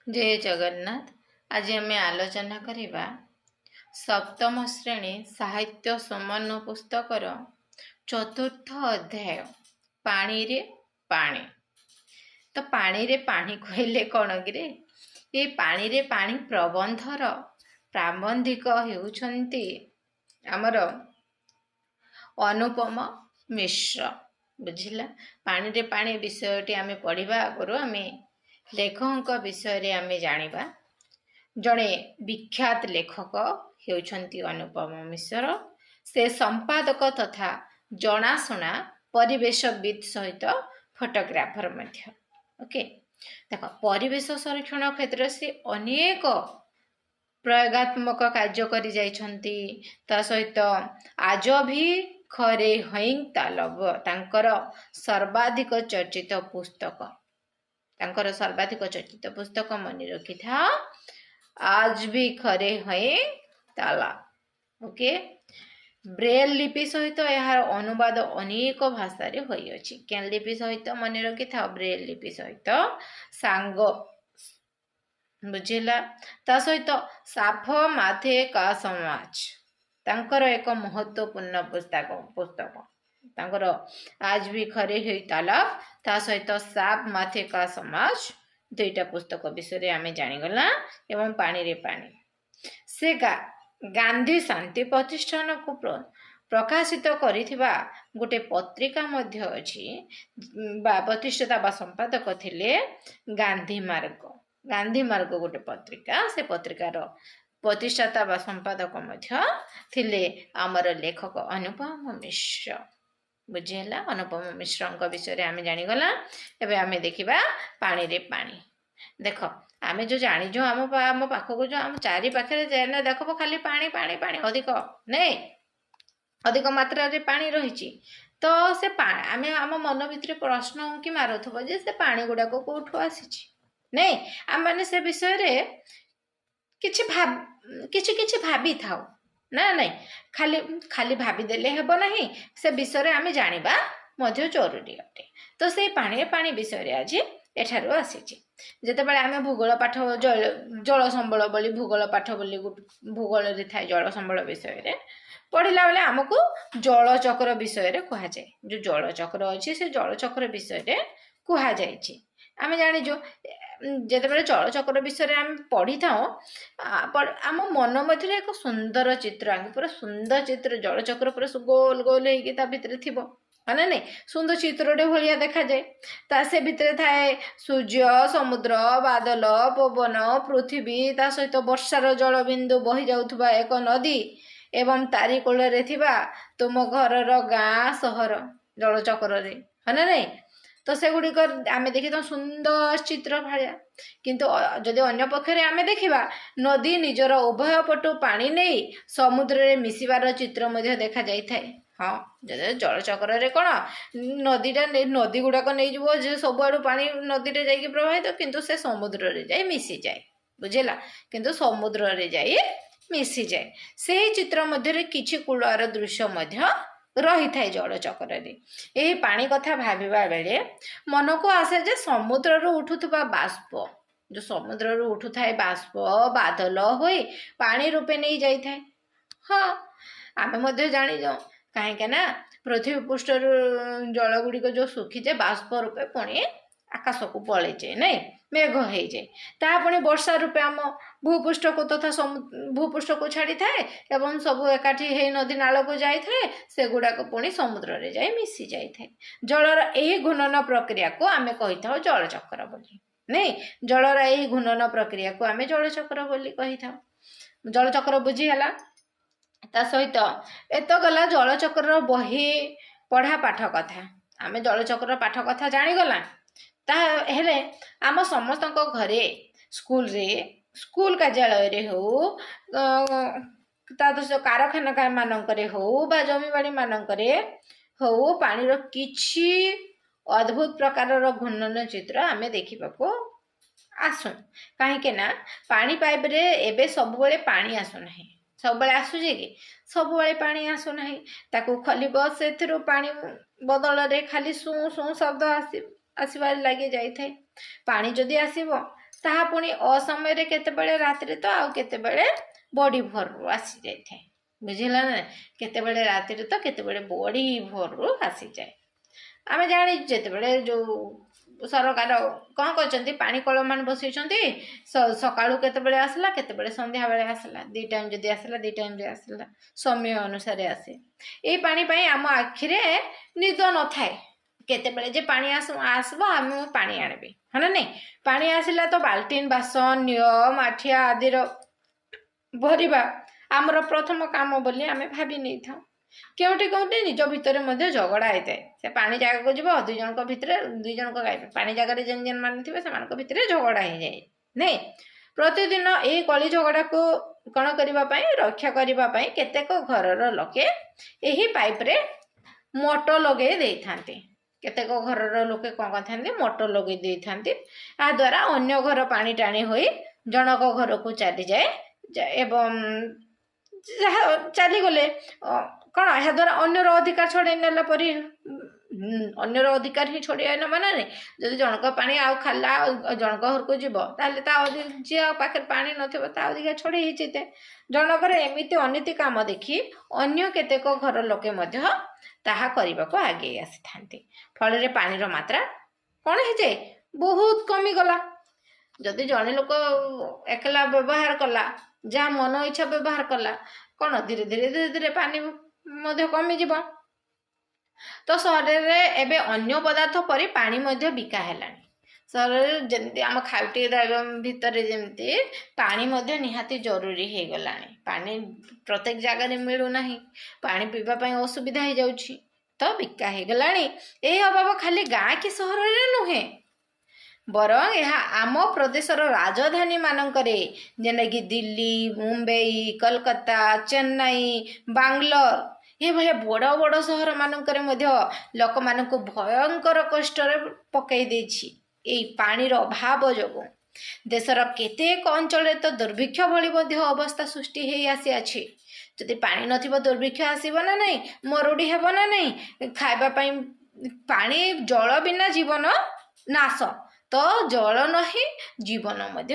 जय जगन्नाथ। आज आम आलोचना करिबा सप्तम श्रेणी साहित्य सम्मान पुस्तकर चतुर्थ अध्याय पानी रे पानी। तो पानी रे पानी कहले कौन कि ये पानी रे पानी प्रबंधर प्राबंधिक हेउछंती आमर अनुपम मिश्र। बुझिला पानी रे पानी विषयटी आमे पढ़िबा आगरो आमे लेखक विषय आमे जानिबा। जड़े विख्यात लेखक हेउछंती अनुपम मिश्र। से संपादक तथा जनाशुना परिवेशविद सहित फोटोग्राफर मध्य। ओके देख परिवेश संरक्षण क्षेत्र से अनेक प्रयोगात्मक कार्य करि जाइछंती। ता सहित आज भी खरे हईं तालब तांकर सर्वाधिक चर्चित पुस्तक सर्वाधिक चर्चित पुस्तक मन रखी था आज भी खरे हई ताला। ओके ब्रेल लिपि सहित यार अनुवाद अनेक भाषा रे होई अछि। केन लिपि सहित मन रखी था ब्रेल लिपि सहित सांग बुझिला। ता सहित साफ माथे का समाज तांकर एक महत्वपूर्ण पुस्तक तांकर आज भी खरे हई ताला ता सहित साफ माथे का समाज दुईटा पुस्तक विषय आमे जानिगला। एवं पानी रे पानी से गांधी शांति प्रतिष्ठान को प्रकाशित करिथिबा गोटे पत्रिका मध्य अछि बा प्रतिष्ठाता बा संपादक थिले गांधी मार्ग गोटे पत्रिका। से पत्रिकार प्रतिष्ठाता बा संपादक मध्य थिले आमर लेखक अनुपम मिश्र। बुझेला अनुपम मिश्र विषय आमे जानिगला। एबे आमे देखिबा पानी रे पानी। देख आमे जो जानी जो आम पाखक जो आम चारि पाखे जाने देखब खाली पानी पानी पानी अधिक नहीं अधिक मात्रा रे पानी रही। तो से आमे आम मन भितर प्रश्न कि मारुथबो जे से पानी गुडा को कोठो आसीची नहीं आम माने से विषय रे किछि भाबी थाओ ना नहीं खाली खाली भाबी देले हेबो नहीं। से विषय आमे जानिबा मध्य जरूरी अटे। तो से पानी विषय रे आज एठारो आसीची। जेतेबेले आमे भूगोल पाठ जल संबल बोली भूगोल पाठ बोली भूगोल रे थाए जल संबल विषय रे पढ़िला बेले हमकु जल चक्र विषय रे कहा जाय। जो जल चक्र अछि से जल चक्र विषय रे कहा जायछि। आमे जानि जो जेतेबेले जल चक्र विषय रे आमे पढ़ी थाओ आम मन मध्य एक सुंदर चित्र आंगे पूरा सुंदर चित्र जल चक्र पूरा गोल गोल हेकि ता भितर थिबो माने नहीं सुंदर चित्रटे भलिया देखा जाए। ता से भितर थाए सूर्य समुद्र बादल पवन पृथ्वी ता सहित वर्षार जल बिंदु बही जाउथबा एक नदी एवं तारी कोल रे थिबा तुम घरर गाँ सहर जल चक्र रे है नहीं। तो से गुडी कर आमे देखि तो सुंदर चित्र भाया। किंतु जदि अन्य पक्षरे आमे देखिबा नदी निजर उभय पटु पानी नहीं समुद्र रे मिसिबार चित्र मध्ये देखा जाय थाए। हाँ जल चक्र रे कौन नदी गुड़ाक नहीं जीवो जे सब आड़ू पानी नदी रे जाई प्रवाहित किंतु से समुद्र रे जाई मिसी जाए। बुझेला किंतु समुद्र रे जाई मिसी जाए। से चित्र मध्य किछि कूलर दृश्य मध्य रही थाए जल चक्र रे। एही पानी कथा भाबिबा बेले मन को आसे जे समुद्र रो उठुथबा बाष्प जो समुद्र रो उठु थाए बाष्प बादल होई पानी रूपे नहीं जाई थाए। हाँ आमे मध्य जानि जाऊ कहीं ना पृथ्वी पृष्ठ जल गुड़िक जो सुखी जाए बाष्प रूपे पुणी आकाश को पलि जाए नहीं मेघ हो जाए ता पुणी वर्षा रूपे आम भूपृष्ठ को तथा भूपृष्ठ को छाड़ी थाए एवं सब एकाठी हे नदी नाल को जाई थाए से गुड़ाक पुणी समुद्र रे जाए मिसी जाई थाए। जलर यही घूर्णन प्रक्रिया को आमे कहि थाओ जल चक्र बोली नहीं जलर यही घूर्णन प्रक्रिया को आमे जल चक्र बोली कहि थाओ। जल चक्र बुझी हला। ता सहित एत गला जल चक्र बही पढ़ा पाठ कथा आमे जल चक्र पाठ कथा जानी गला। ता हेले आम समस्त घरे स्कूल कार्यालय रे हो कारखाना मानकरे हो बा जमीबाड़ी मानकरे हो पानी रो किछि अद्भुत प्रकार रो घूर्णन चित्र आमे देखिबा को आसु। काहे के ना पानी पाइप रे एबे सब बेले पानी आसु नाही सब बेले आसुजे कि सब बेले पानी आसु नाही ताकू खलिब सेथिरु पानी बदल रे खाली सु सु शब्द आसीबार लगे जाई थाए। पानी जदि आसीबो ତାହା ପୁଣି ଅସମୟରେ କେତେବେଳେ ରାତିରେ ତ ଆଉ କେତେବେଳେ ବଡି ଭୋରରୁ ଆସି ଯାଇଥାଏ। ବୁଝିଲା ନା? କେତେବେଳେ ରାତିରେ ତ କେତେବେଳେ ବଡି ଭୋରରୁ ଆସିଯାଏ। ଆମେ ଜାଣିଛୁ ଯେତେବେଳେ ଯୋଉ ସରକାର କ'ଣ କରିଛନ୍ତି, ପାଣି କଳ ମାନେ ବସେଇଛନ୍ତି, ସକାଳୁ କେତେବେଳେ ଆସିଲା, କେତେବେଳେ ସନ୍ଧ୍ୟା ବେଳେ ଆସିଲା, 2 ଟାଇମ୍ ଯଦି ଆସିଲା 2 ଟାଇମ୍ରେ ଆସିଲା, ସମୟ ଅନୁସାରେ ଆସେ। ଏଇ ପାଣି ପାଇଁ ଆମ ଆଖିରେ ନିଦ ନଥାଏ, କେତେବେଳେ ଯେ ପାଣି ଆସିବ ଆମେ ପାଣି ଆଣିବି, ହଁ ନା ନାଇଁ? ପାଣି ଆସିଲା ତ ବାଲ୍ଟିନ୍, ବାସନ, ନିଅ, ମାଠିଆ ଆଦିର ଭରିବା ଆମର ପ୍ରଥମ କାମ ବୋଲି ଆମେ ଭାବି ନେଇଥାଉ। କେଉଁଠି କେଉଁଠି ନିଜ ଭିତରେ ମଧ୍ୟ ଝଗଡ଼ା ହେଇଥାଏ। ସେ ପାଣି ଜାଗାକୁ ଯିବ, 2 ଜଣଙ୍କ ଭିତରେ 2 ଜଣଙ୍କ ଗାଇବେ, ପାଣି ଜାଗାରେ ଯେନ୍ ମାନେ ଥିବେ ସେମାନଙ୍କ ଭିତରେ ଝଗଡ଼ା ହେଇଯାଏ ନାଇଁ? ପ୍ରତିଦିନ ଏଇ କଳି ଝଗଡ଼ାକୁ କ'ଣ କରିବା ପାଇଁ, ରକ୍ଷା କରିବା ପାଇଁ କେତେକ ଘରର ଲୋକେ ଏହି ପାଇପ୍ରେ ମୋଟର ଲଗେଇ ଦେଇଥାନ୍ତି। କେତେକ ଘରର ଲୋକେ କ'ଣ କରିଥାନ୍ତି, ମୋଟର ଲଗେଇ ଦେଇଥାନ୍ତି। ଏହା ଦ୍ୱାରା ଅନ୍ୟ ଘର ପାଣି ଟାଣି ହୋଇ ଜଣକ ଘରକୁ ଚାଲିଯାଏ ଏବଂ ଯାହା ଚାଲିଗଲେ କ'ଣ ଏହା ଦ୍ୱାରା ଅନ୍ୟର ଅଧିକାର ଛଡ଼େଇ ନେଲା ପରି, ଅନ୍ୟର ଅଧିକାର ହିଁ ଛଡ଼େଇ ନେବା ନା ନାହିଁ? ଯଦି ଜଣକ ପାଣି ଆଉ ଖାଲା ଜଣକ ଘରକୁ ଯିବ ତାହେଲେ ତା ଯିଏ ପାଖରେ ପାଣି ନଥିବ ତା ଅଧିକାର ଛଡ଼େଇ ହେଇଯାଇଥାଏ। ଜଣକର ଏମିତି ଅନୀତି କାମ ଦେଖି ଅନ୍ୟ କେତେକ ଘର ଲୋକେ ମଧ୍ୟ ତାହା କରିବାକୁ ଆଗେଇ ଆସିଥାନ୍ତି। ଫଳରେ ପାଣିର ମାତ୍ରା କ'ଣ ହେଇଯାଏ, ବହୁତ କମିଗଲା। ଯଦି ଜଣେ ଲୋକ ଏକଲା ବ୍ୟବହାର କଲା, ଯାହା ମନ ଇଚ୍ଛା ବ୍ୟବହାର କଲା, କ'ଣ ଧୀରେ ଧୀରେ ପାଣି ମଧ୍ୟ କମିଯିବ। ତ ସହରରେ ଏବେ ଅନ୍ୟ ପଦାର୍ଥ ପରି ପାଣି ମଧ୍ୟ ବିକା ହେଲାଣି। ସହରରେ ଯେମିତି ଆମ ଖାଉଟି ଦ୍ରବ୍ୟ ଭିତରେ ଯେମିତି ପାଣି ମଧ୍ୟ ନିହାତି ଜରୁରୀ ହେଇଗଲାଣି। ପାଣି ପ୍ରତ୍ୟେକ ଜାଗାରେ ମିଳୁନାହିଁ, ପାଣି ପିଇବା ପାଇଁ ଅସୁବିଧା ହେଇଯାଉଛି, ତ ବିକା ହେଇଗଲାଣି। ଏହି ଅଭାବ ଖାଲି ଗାଁ କି ସହରରେ ନୁହେଁ, ବରଂ ଏହା ଆମ ପ୍ରଦେଶର ରାଜଧାନୀ ମାନଙ୍କରେ, ଯେନ୍ଟାକି ଦିଲ୍ଲୀ, ମୁମ୍ବାଇ, କୋଲକାତା, ଚେନ୍ନାଇ, ବାଙ୍ଗଲୋର, ଏଭଳିଆ ବଡ଼ ବଡ଼ ସହର ମାନଙ୍କରେ ମଧ୍ୟ ଲୋକମାନଙ୍କୁ ଭୟଙ୍କର କଷ୍ଟରେ ପକାଇ ଦେଇଛି ଏଇ ପାଣିର ଅଭାବ ଯୋଗୁଁ। ଦେଶର କେତେକ ଅଞ୍ଚଳରେ ତ ଦୁର୍ଭିକ୍ଷ ଭଳି ମଧ୍ୟ ଅବସ୍ଥା ସୃଷ୍ଟି ହେଇ ଆସିଅଛି। ଯଦି ପାଣି ନଥିବ ଦୁର୍ଭିକ୍ଷ ଆସିବ ନା ନାହିଁ, ମରୁଡ଼ି ହେବ ନା ନାହିଁ, ଖାଇବା ପାଇଁ ପାଣି, ଜଳ ବିନା ଜୀବନ ନାଶ, ତ ଜଳ ନାହିଁ ଜୀବନ ମଧ୍ୟ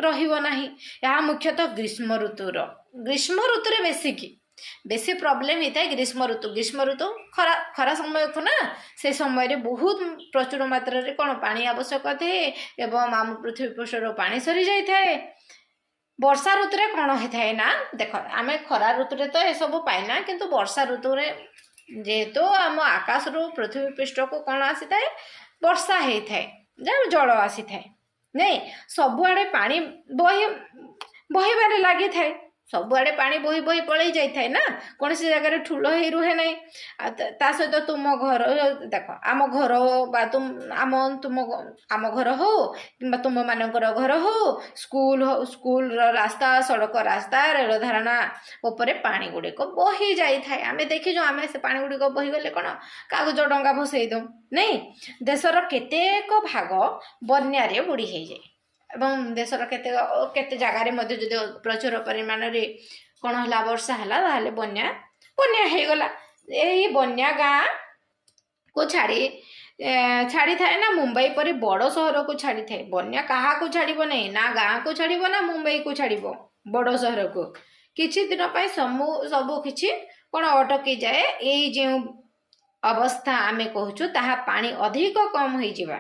ରହିବ ନାହିଁ। ଏହା ମୁଖ୍ୟତଃ ଗ୍ରୀଷ୍ମ ଋତୁରେ ବେଶୀ ପ୍ରୋବ୍ଲେମ ହେଇଥାଏ। ଗ୍ରୀଷ୍ମ ଋତୁ ଖରା ସମୟକୁ ନା, ସେ ସମୟରେ ବହୁତ ପ୍ରଚୁର ମାତ୍ରାରେ କ'ଣ ପାଣି ଆବଶ୍ୟକ ଥାଏ ଏବଂ ଆମ ପୃଥିବୀ ପୃଷ୍ଠରୁ ପାଣି ସରିଯାଇଥାଏ। ବର୍ଷା ଋତୁରେ କ'ଣ ହେଇଥାଏ ନା, ଦେଖ ଆମେ ଖରା ଋତୁରେ ତ ଏସବୁ ପାଇନା, କିନ୍ତୁ ବର୍ଷା ଋତୁରେ ଯେହେତୁ ଆମ ଆକାଶରୁ ପୃଥିବୀ ପୃଷ୍ଠକୁ କ'ଣ ଆସିଥାଏ, ବର୍ଷା ହେଇଥାଏ, ଜଳ ଆସିଥାଏ ନାଇଁ? ସବୁଆଡ଼େ ପାଣି ବହିବାରେ ଲାଗିଥାଏ, ସବୁଆଡ଼େ ପାଣି ବହି ପଳେଇ ଯାଇଥାଏ ନା, କୌଣସି ଜାଗାରେ ଠୁଳ ହେଇ ରୁହେ ନାହିଁ। ଆଉ ତା ସହିତ ତୁମ ଘର, ଦେଖ ଆମ ଘର ବା ଆମ ଘର ହଉ କିମ୍ବା ତୁମମାନଙ୍କର ଘର ହଉ, ସ୍କୁଲର ରାସ୍ତା, ସଡ଼କ ରାସ୍ତା, ରେଳ ଧାରଣା ଉପରେ ପାଣି ଗୁଡ଼ିକ ବହି ଯାଇଥାଏ। ଆମେ ଦେଖିଛୁ, ଆମେ ସେ ପାଣି ଗୁଡ଼ିକ ବହିଗଲେ କ'ଣ କାଗଜ ଡଙ୍ଗା ଭସେଇ ଦଉ ନାଇଁ? ଦେଶର କେତେକ ଭାଗ ବନ୍ୟାରେ ବୁଡ଼ି ହେଇଯାଏ ଏବଂ ଦେଶର କେତେ ଜାଗାରେ ମଧ୍ୟ ଯଦି ପ୍ରଚୁର ପରିମାଣରେ କ'ଣ ହେଲା, ବର୍ଷା ହେଲା, ତାହେଲେ ବନ୍ୟା ହେଇଗଲା। ଏହି ବନ୍ୟା ଗାଁକୁ ଛାଡ଼ିଥାଏ ନା ମୁମ୍ବାଇ ପରି ବଡ଼ ସହରକୁ ଛାଡ଼ିଥାଏ। ବନ୍ୟା କାହାକୁ ଛାଡ଼ିବ ନାହିଁ, ନା ଗାଁକୁ ଛାଡ଼ିବ ନା ମୁମ୍ବାଇକୁ ଛାଡ଼ିବ, ବଡ଼ ସହରକୁ। କିଛି ଦିନ ପାଇଁ ସବୁ କିଛି କ'ଣ ଅଟକି ଯାଏ। ଏଇ ଯେଉଁ ଅବସ୍ଥା ଆମେ କହୁଛୁ, ତାହା ପାଣି ଅଧିକ କମ୍ ହେଇଯିବା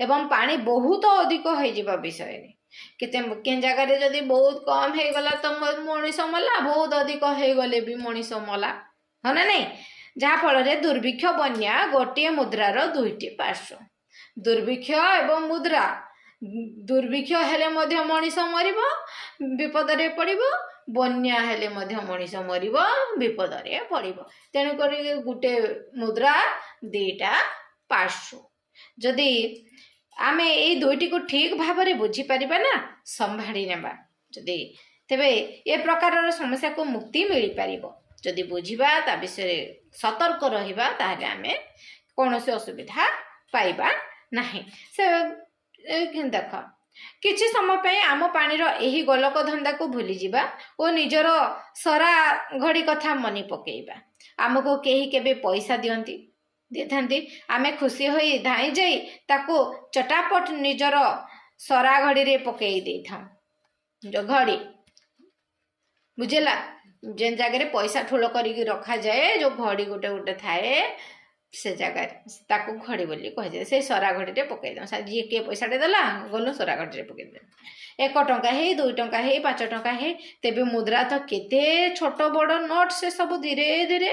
ଏବଂ ପାଣି ବହୁତ ଅଧିକ ହେଇଯିବା ବିଷୟରେ। କେତେ ଜାଗାରେ ଯଦି ବହୁତ କମ୍ ହେଇଗଲା ତ ମଣିଷ ମଲା, ବହୁତ ଅଧିକ ହେଇଗଲେ ବି ମଣିଷ ମଲା, ହଁ ନା ନାଇଁ? ଯାହାଫଳରେ ଦୁର୍ଭିକ୍ଷ, ବନ୍ୟା ଗୋଟିଏ ମୁଦ୍ରାର 2ଟି ପାର୍ଶ୍ୱ। ଦୁର୍ଭିକ୍ଷ ଏବଂ ମୁଦ୍ରା, ଦୁର୍ଭିକ୍ଷ ହେଲେ ମଧ୍ୟ ମଣିଷ ମରିବ, ବିପଦରେ ପଡ଼ିବ, ବନ୍ୟା ହେଲେ ମଧ୍ୟ ମଣିଷ ମରିବ, ବିପଦରେ ପଡ଼ିବ। ତେଣୁକରି ଗୋଟେ ମୁଦ୍ରା 2ଟା ପାର୍ଶ୍ୱ। ଯଦି ଆମେ ଏଇ 2ଟିକୁ ଠିକ୍ ଭାବରେ ବୁଝିପାରିବା ନା, ସମ୍ଭାଳି ନେବା, ତେବେ ଏ ପ୍ରକାରର ସମସ୍ୟାକୁ ମୁକ୍ତି ମିଳିପାରିବ। ଯଦି ବୁଝିବା, ତା ବିଷୟରେ ସତର୍କ ରହିବା, ତାହେଲେ ଆମେ କୌଣସି ଅସୁବିଧା ପାଇବା ନାହିଁ। ଦେଖ, କିଛି ସମୟ ପାଇଁ ଆମ ପାଣିର ଏହି ଗୋଲକ ଧନ୍ଦାକୁ ଭୁଲିଯିବା ଓ ନିଜର ସରା ଘଡ଼ି କଥା ମନେ ପକାଇବା। ଆମକୁ କେହି କେବେ ପଇସା ଦେଇଥାନ୍ତି, ଆମେ ଖୁସି ହୋଇ ଧାଇଁ ଯାଇ ତାକୁ ଚଟାପଟ ନିଜର सरा घड़ी रे पकई दे था जो घड़ी बुझेला जेन जगह पैसा ठूल करिकी रखा जाए जो घड़ी गोटे गोटे थाए से जगह ताकू घड़ी बोली कह जाए से सरा घड़ी रे पकई दे जी किए पैसाटे देला गलु सरा घड़ी रे पकई दे 1 टंका हे 2 टंका हे 5 टंका हे तेबे मुद्रा तो केते छोट बड़ नोट से सब धीरे धीरे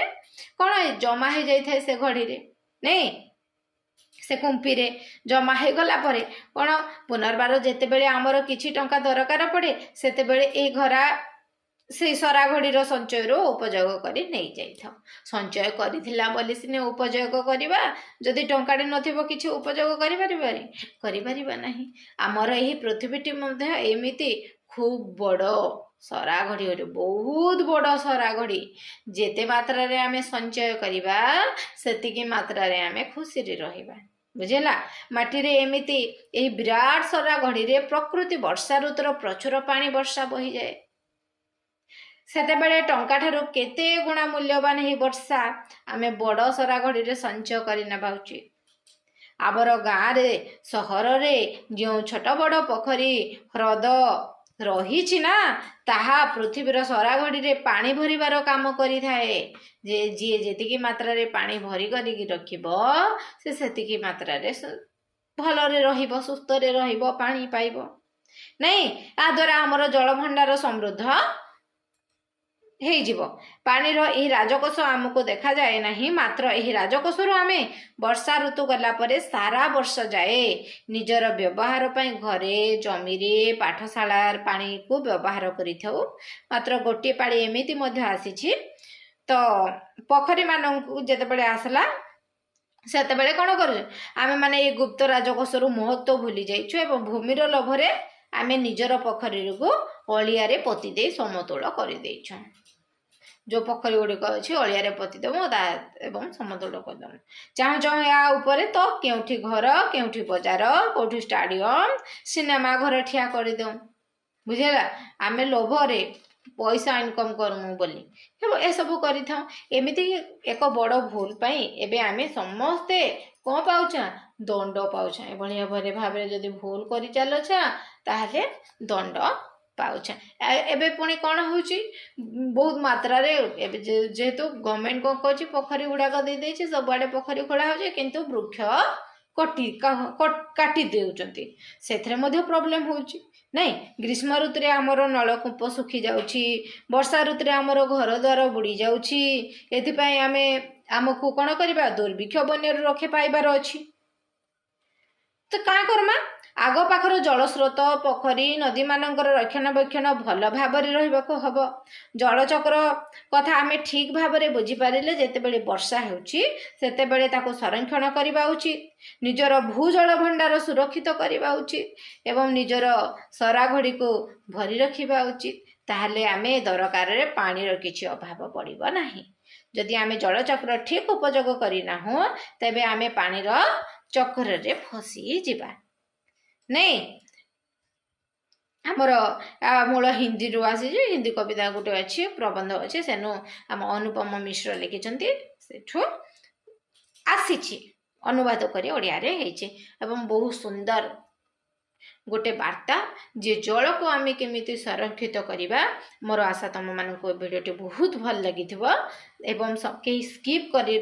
कौन जमा हो जाए से घड़ी रे नहीं से कुंपी रे जमा हो गला परे कौन पुनर्बार जेते बेले आमर किछि टंका दरकार पड़े सेते बेले ए घरा से सरा घड़ीर संचय उपयोग करी नहीं जाइथाओ संचय करिथिला बोली सिने उपयोग करबा जदि टंकाटे नथिबो किछि उपयोग करि परिबा नाही आमर एही पृथ्वीटी मध्ये एमिति खूब बड़ सरा घड़ी अरे बहुत बड़ सरा घड़ी जेते मात्रा रे आमे संचय करिबा सेतिकी मात्रा रे आमे खुशी रे रहिबा बुझेला माटी रे एमिति एही विराट सरा घड़ी रे प्रकृति वर्षा ऋतुर प्रचुर पानी वर्षा बही जाए सेते बेले टंका ठारू केते गुणा मूल्यवान ही वर्षा आमे बड़ सरा घड़ी रे संचय करि नेबा उचित आबर गाँ रे सहर रे जो छोट बड़ पोखरी ह्रद रही ना ताहा पृथ्वीर सरा घड़ी रे पानी भरिबार काम करि थाए जे जी जेतिकी मात्रा रे पानी भरी करिकी रखिबो से सेतिकी मात्रा रे भल रे रहिबो सुस्थ रे रहिबो पानी पाइबो नहीं आ द्वारा हमर जल भंडार समृद्ध हेई जीवो पानीर एही राजकोष आमको देखा जाए नहीं मात्र एही राजकोष आमे वर्षा ऋतु गला परे सारा वर्ष जाए निजर व्यवहार पई घरे जमी रे पाठशाला पानी को व्यवहार करिथौ मात्र गोटे पाड़ी एमिति मध्य आसीछि तो पोखरी मानू जेते बेले आसला सेते बेले कोन करू आमे माने ए गुप्त राजकोष महत्व भूली जाइछु एवं भूमिर लोभरे आमे निजर पोखरी को अलिया रे पोती दे समतोल करि दैछु जो पोखरी गुड़िक अच्छी अलिया पोती देव एवं समतोल करदेव चाह चाह या उपरे तो केउठी घर केउठी बजार कौटी स्टाडियम सिनेमा घर ठिया करदेव बुझेगा आमे लोभरे पैसा इनकम करमु बोली ए सब करिथाउ एमिति एक बड़ भूल पई एबे आमे समस्ते कौन पाउछा दंड पाउछा एभलिया भरे भाबरे जदि भूल करि चलछा ताहले दंड पाउछा एबे पुणी कौन होची बहुत मात्रा रे एबे जेहेतु गवर्नमेंट को कहछि पोखरी गुडा को दे देछि सब आडे पोखरी खोला होजे किंतु वृक्ष काटी देउचंती सेथरे मध्ये प्रॉब्लम होची नहीं ग्रीष्म ऋतु रे हमर नलकूप सुखी जाउछि वर्षा ऋतु रे हमर घर द्वार बुड़ी जाउछि एथि पई आमको कोन करबा दुर्भिक्ष बन्य रखे पाइबार अछि तो का करमा आग पाखर जलस्रोत पोखरी नदी मानकर रक्षणाबेक्षण भल भाव रहिबाको हबो जलचक्र कथा आमे ठीक भाव में बुझी पारिले जेते बेले वर्षा होउछि सेते बेले ताको संरक्षण करबा उचित निजर भूजल भंडार सुरक्षित करबा उचित एवं निजर सरा घड़ी को भरी रखिबा उचित ताहले आमे दरकार रे पानी रो किछि अभाव पड़िबो नाही जदि आमे जलचक्र ठीक उपयोग करिना हो तबे आमे पानी रो चक्र रे फसी जिबा नहीं आमर मूल हिंदी रू आसी हिंदी कविता गोटे अच्छी प्रबंध अच्छे सेनु आम अनुपम मिश्र लिखिछंती सेठु आसी अनुवाद करी ओडिया रे हेछि एवं बहुत सुंदर गोटे वार्ता जे जल को आमे केमिति संरक्षित करिबा मोर आशा तुम मानको वीडियोटी बहुत भल लागिथिबो एवं के स्किप करी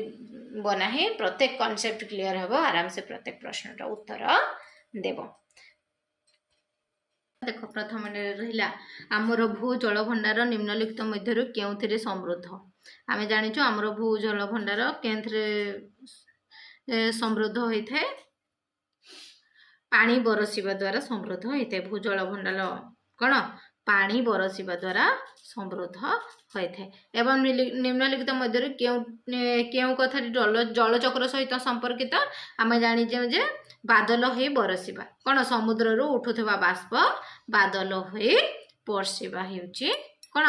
बनाहे प्रत्येक कांसेप्ट क्लियर हबो आराम से प्रत्येक प्रश्न रा उत्तर देबो देख प्रथम रहिला आमर भू जल भंडार निम्नलिखित मध्य केउथिरे समृद्ध आमे जानिछु आमर भू जल भंडार केंथरे समृद्ध होइथे पानी बरसिबा द्वारा समृद्ध होइथे भू जल भंडार कोन पानी बरसिबा द्वारा समृद्ध होइथे एवं निम्नलिखित मध्य केउ कथाटी जलचक्र सहित संपर्कित आमे जानिछु जे बादल होई बरसिबा कोन समुद्र रो उठुथबा बाष्प बादल होई बरसिबा हेउची कोन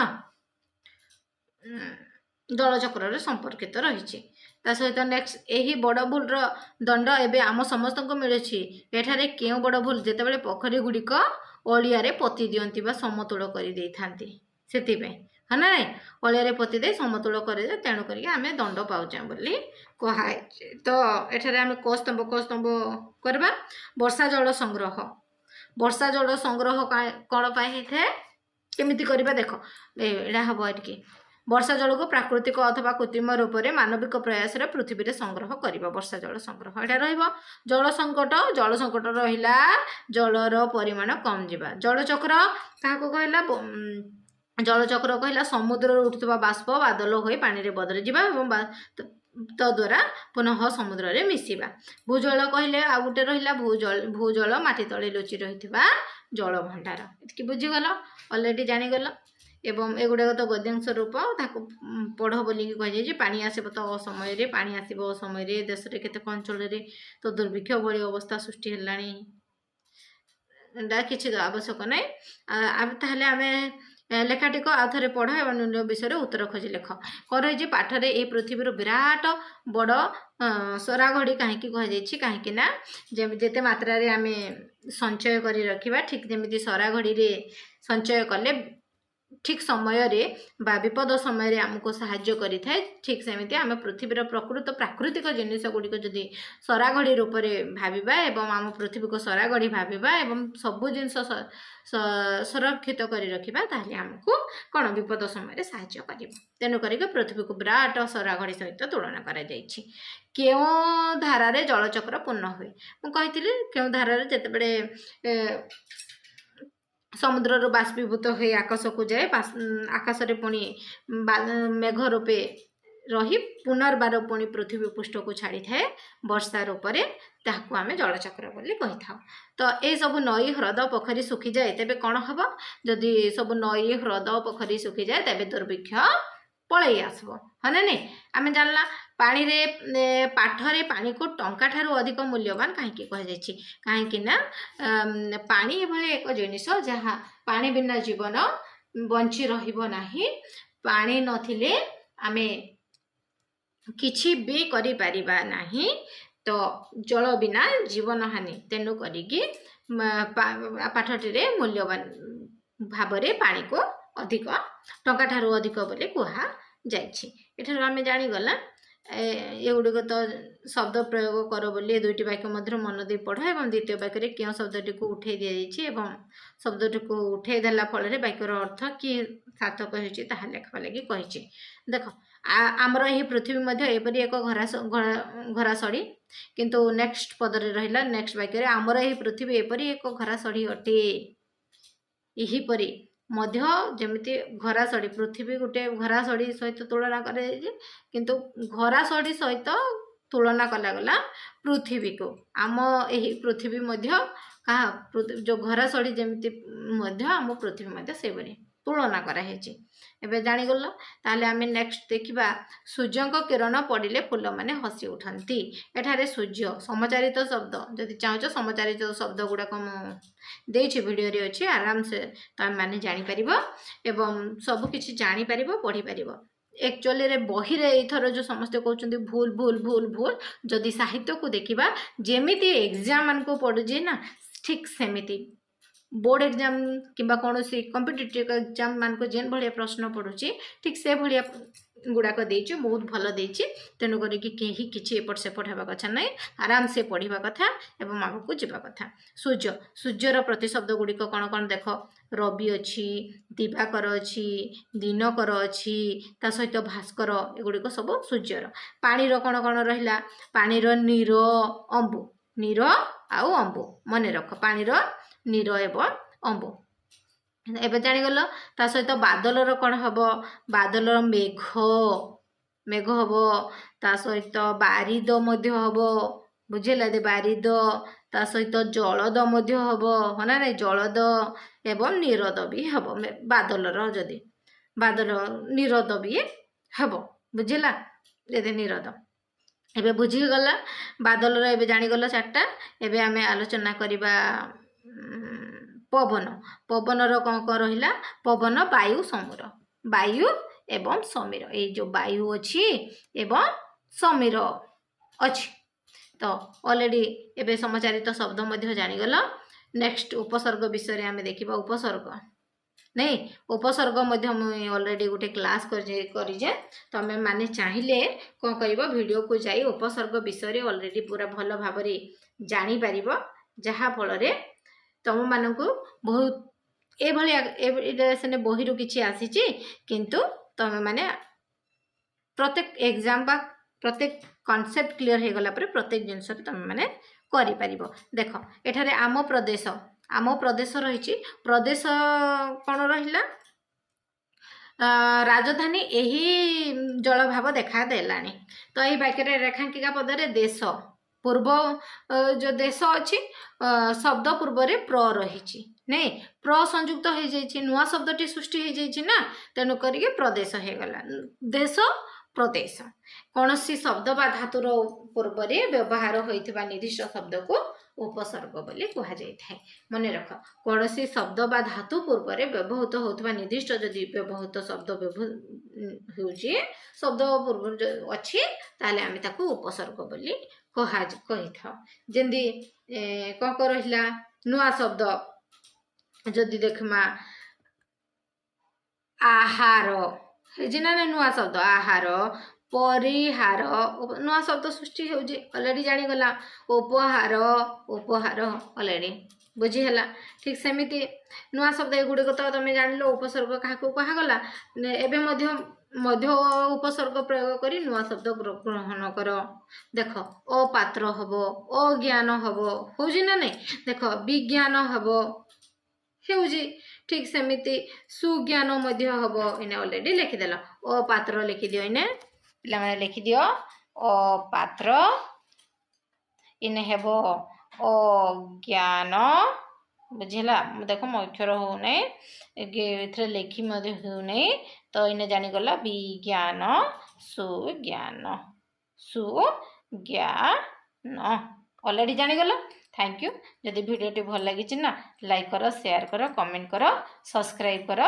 जलचक्र रे संपर्कित रहिछि ता सहित नेक्स्ट एही बड़ भूल रो दंड एबे आम समस्त को मिलुछि एठारे केउ बड़ भूल जेते बेले पोखरी गुडी को ओलिया रे पोती दियंती बा समतोल करि देइथांती सेति पे है ना नहीं ओलिया रे पोती दे समतोल करि दे तेणु करिके आमे दंड पाउछा बोली कहा तो एठारे आमे कोस्तंभ करबा वर्षा जल संग्रह वर्षा जल संग्रह कौन पाई होता है केमिति करबा देख एडा हबो एटकी वर्षा जल को प्राकृतिक अथवा कृत्रिम रूप में मानविक प्रयास पृथ्वी रे संग्रह करिबा वर्षा जल संग्रह एटा रहिबो जल संकट रहिला जलर परिमाण कम जिबा जल चक्र ताको कहला जल चक्र कहला समुद्र उठुवा बाष्प बादल होई पानी रे बदल जिबा एवं तद्वारा पुनः समुद्र रे मिसिबा भूजल कहले आ गुटे रहिला भूजल माटी तळे लुचि रहिथिबा जल भंडार एतकी बुझी गल ऑलरेडी जानि गल एवं एगुड़ा तो गद्यांश रूप ताको पढ़ बोलिकी कहुए पानी आसब तो असमय रे पानी आसब असमय रे देश रे केते अंचल तो दुर्भिक्ष भली अवस्था सृष्टि हेलानी किसी आवश्यक ना ताहले आमे लेखाटिक आउे पढ़ एवं विषय उत्तर खोजी लेख कर पाठरे ये पृथ्वी विराट बड़ सराघड़ी कहीं कहीं ना जिते मात्रा रे आमे संचय करी रखिबा ठीक जमी सराघड़ी रे संचय कले ठीक समय रे बा विपद समय रे हमको साहाय्य करि थाए ठीक सेमिति आम पृथ्वीर प्रकृत प्राकृतिक जिनिस गुड़िक जदि सराघड़ी रूप से भाविबा एवं आम पृथ्वी को सराघड़ी भाविबा एवं सबु जिनिस संरक्षित करि रखिबा ताहले हमको कौन विपद समय रे साहाय्य करिबो तेनु करिके पृथ्वी को विराट सराघड़ी सहित तुलना करा जायछि केउ धारा रे जलचक्र पूर्ण हुए मु कहितिली केउ धारा रे जते बडे समुद्र बाष्पीभूत हो आकाश को जाए आकाश रे पुणी मेघ रूपे रही पुनर्बार पुणी पृथ्वी पृष्ठ को छाड़ी थाए वर्षा रूप से ताकू आम जलचक्र बोली कही था तो ये सब नई ह्रद पोखरी सुखी जाए तेबे कौन हम जदि सब नई ह्रद पोखरी सुखी जाए तेबे दुर्भिक्ष पलि आसब हाँ ना नहीं आम जानला पानी रे पाठरे पानी को टंका ठारू अधिक मूल्यवान कहीं कहीं ना पानी भाई एक जिनिस जहाँ पानी बिना जीवन बंची रहिबो नाही पानी नथिले आमे किछि भी करि परिबा नाही तो जल बिना जीवन हानि तेनु करिकी पाठटी रे मूल्यवान भाबरे पानी को अधिक टंका ठारू अधिक बोले कुहा जाइछि एठार आमे जानि गला ये गुड़िक तो शब्द प्रयोग कर बोली दुईटी वाक्य मध्य मन दे पढ़ और द्वितीय वाक्य क्यों शब्दटी को उठे दि जाइए शब्दटी को उठे देला फल वाक्यर अर्थ कि सार्थक हो लेखा लगी कही देख आमर यही पृथ्वी मध्य एपरी एक घरासड़ी किंतु नेक्स्ट पदरे रहिला नेक्स्ट वाक्य आमर यही पृथ्वी एपरी एक घरासड़ी अटे यहीपरी मध्य जमिति घरासड़ी पृथ्वी गोटे घरासड़ी सहित तुलना करे किंतु घरासड़ी सहित तुलना कला गला पृथ्वी को आम यही पृथ्वी मध्य कहा जो घरासड़ी जमिति मध्य आम पृथ्वी मध्य से बनी तुलना कराई एबे जानिगल ताले आमे नेक्स्ट देखिबा सूर्यंक किरण पड़िले फूल माने हसी उठंती एठारे सूर्य समचारित शब्द जदि चाहछ समचारित शब्द गुडा को देछि वीडियो रे अछि आराम से तमे माने जानि परिबो एवं सब किछि जानि परिबो पढ़ी परिबो एक्चुअली रे बही रे इथर जो समस्त कहउचंदी भूल भूल भूल भूल जदि साहित्य को देखिबा जेमिति एग्जाम मान को पडुजी ना ठीक सेमिति बोर्ड एग्जाम किंबा कौन सी कॉम्पिटिटिव एग्जाम मान को जेन भाया प्रश्न पड़ुची ठीक से भाया गुड़ाक देची बहुत भल देची तेणु करी कहीं किसी एपट सेपट होगा कथा ना आराम से पढ़ा कथा एवं आगक जावा कथा सूर्य सूर्यर प्रतिशब्द गुड़िक कौन कौन देख रवि अच्छी दिवाकर अच्छी दिनकर अच्छी ता सहित भास्कर एगुड़िक सब सूर्यर पानीर कौन कौन रहा पानीर नीर अंबु नीर आउ अंबु मन रख पानीर नीर एवं अंबु एबे जानिगल ता सहित बादलर कौन हम बादलर मेघ मेघ हम ता सहित बारिद हम बुझेला दे बारिद ता सहित जलद हम है ना जलद एवं नीरद भी हम बादलर जदि बादल नीरद भी हम बुझेला जदि नीरद एबे बुझीगला बादलर एबे जानिगल चारटा एबे आमे आलोचना करिबा पवन पवनर कौन कौन रहा पवन वायु समीर वायु एवं समीर ये जो वायु अच्छी एवं समीर अच्छी तो ऑलरेडी एबे समचारित शब्द मध्य जानिगल नेक्स्ट उपसर्ग विषय आम देखा उपसर्ग नहीं उपसर्ग मध्य मुझे ऑलरेडी गोटे क्लास करें तमें माने चाहिए कौन कर वीडियो को जाई उपसर्ग विषय ऑलरेडी पूरा भल भाव जानी पार जहाँ फल तुम मानक बहुत ये सेने बही किसी आसी किंतु तुम माने प्रत्येक एग्जाम बा प्रत्येक कॉन्सेप्ट क्लियर हो गला पर प्रत्येक जिनस तुम माने करि परिबो। देखो एठारे आम प्रदेश रही प्रदेश कौन रहिला राजधानी यही जलभाव देखा देलानी। तो यही वाक्य रेखांकिका पदरे देश पूर्व जो देश अच्छी शब्द पूर्व रे प्र रही नहीं प्र संयुक्त हो जाइए नुआ शब्दटी सृष्टि हो जाइए ना तेणु करके प्रदेश हो गला देश प्रदेश कौन सी शब्द बा धातुर पूर्व रे व्यवहार होइथिबा निर्दिष्ट शब्द को उपसर्ग बोली कहा जाए। मन रख कौन सी शब्द बा धातु पूर्व रे व्यवहृत होइथिबा निर्दिष्ट जदि व्यवहृत शब्द होउची शब्द पूर्व अच्छी ताले आम ताकू उपसर्ग बोली कही था। जेंदी कौन कर रहिला नुआ शब्द जदि देखमा आहार ना नुआ शब्द आहार परिहार नुआ शब्द सृष्टि हो अलरेडी जानीगला उपहार उपहार अलरेडी बुझीगला। ठीक सेमिति नुआ शब्द एगुड़िक तो तुम जान उपसर्ग क्या कहगला एवं मध्य उपसर्ग प्रयोग कर नुआ शब्द ग्रहण कर। देख अपात्र हम अज्ञान हम हो ना नहीं देख विज्ञान हम हो ठीक सेमिति सुज्ञान मध्य हम इने ऑलरेडी लिखिदेल अपात्र लिखिदियो इने पिला माने लिखिदियो अपात्र इने हेबो अज्ञान बुझेला। देख मो अक्षर हो नहीं लिखि हो नहीं तो इने जानीगला विज्ञान सुज्ञान ऑलरेडी जानीगला। Thank you. जदि वीडियोटी भल लगी ना लाइक करो शेयर करो कमेंट करो सब्सक्राइब करो।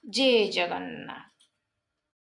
जय जगन्नाथ।